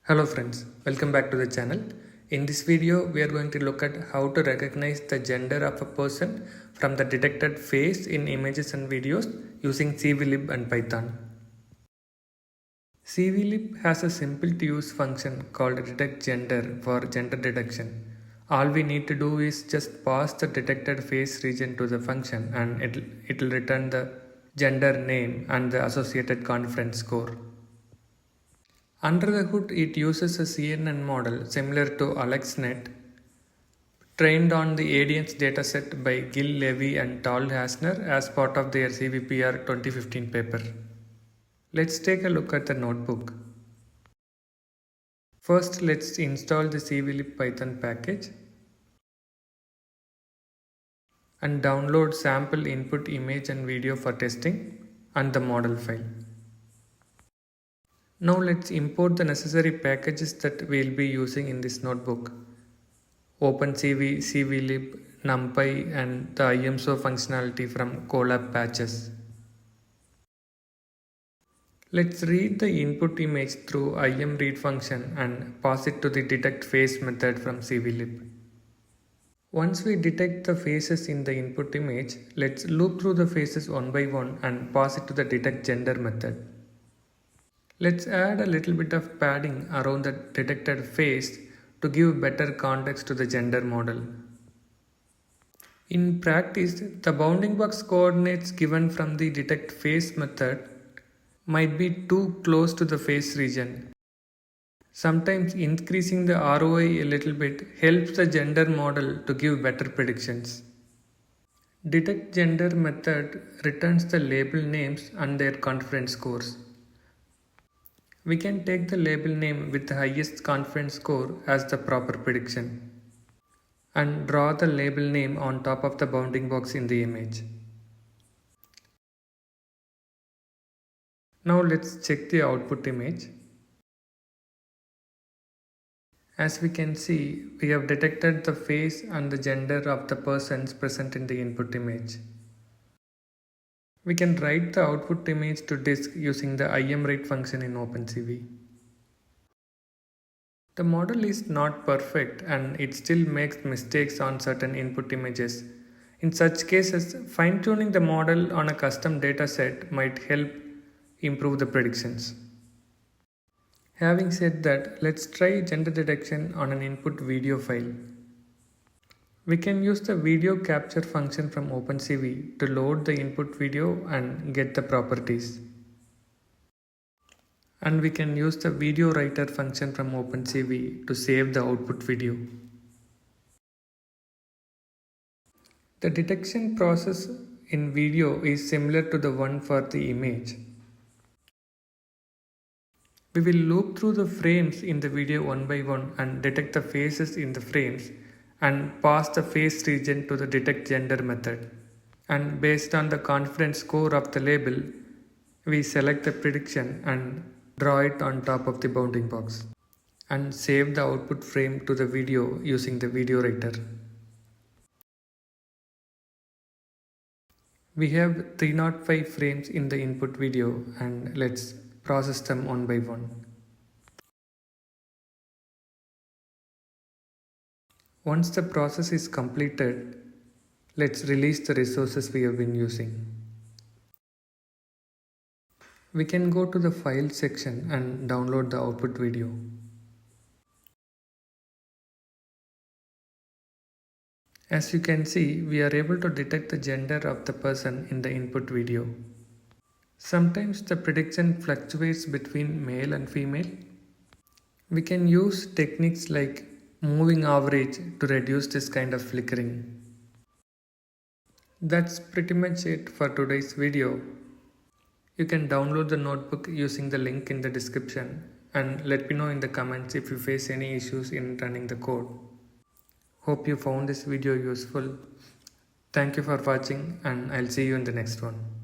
Hello friends, welcome back to the channel. In this video, we are going to look at how to recognize the gender of a person from the detected face in images and videos using cvlib and Python. cvlib has a simple to use function called detect gender for gender detection. All we need to do is just pass the detected face region to the function and it will return the gender name and the associated confidence score. Under the hood, it uses a CNN model similar to AlexNet, trained on the audience dataset by Gil Levy and Tal Hasner as part of their CVPR 2015 paper. Let's take a look at the notebook. First, let's install the cvlib Python package and download sample input image and video for testing and the model file. Now let's import the necessary packages that we'll be using in this notebook. opencv, cvlib, numpy and the imso functionality from Colab patches. Let's read the input image through imread function and pass it to the detect face method from cvlib. Once we detect the faces in the input image, let's loop through the faces one by one and pass it to the detect gender method. Let's add a little bit of padding around the detected face to give better context to the gender model. In practice, the bounding box coordinates given from the detect face method might be too close to the face region. Sometimes increasing the ROI a little bit helps the gender model to give better predictions. Detect gender method returns the label names and their confidence scores. We can take the label name with the highest confidence score as the proper prediction and draw the label name on top of the bounding box in the image. Now let's check the output image. As we can see, we have detected the face and the gender of the persons present in the input image. We can write the output image to disk using the imwrite function in opencv. The model is not perfect and it still makes mistakes on certain input images. In such cases, fine-tuning the model on a custom dataset might help improve the predictions. Having said that, let's try gender detection on an input video file. We can use the video capture function from opencv to load the input video and get the properties. And we can use the video writer function from opencv to save the output video. The detection process in video is similar to the one for the image. We will loop through the frames in the video one by one and detect the faces in the frames and pass the face region to the detect gender method. And based on the confidence score of the label, we select the prediction and draw it on top of the bounding box and save the output frame to the video using the video writer. We have 305 frames in the input video and let's process them one by one. Once the process is completed, let's release the resources we have been using. We can go to the file section and download the output video. As you can see, we are able to detect the gender of the person in the input video. Sometimes the prediction fluctuates between male and female. We can use techniques like moving average to reduce this kind of flickering. That's pretty much it for today's video. You can download the notebook using the link in the description and let me know in the comments if you face any issues in running the code. Hope you found this video useful. Thank you for watching and I'll see you in the next one.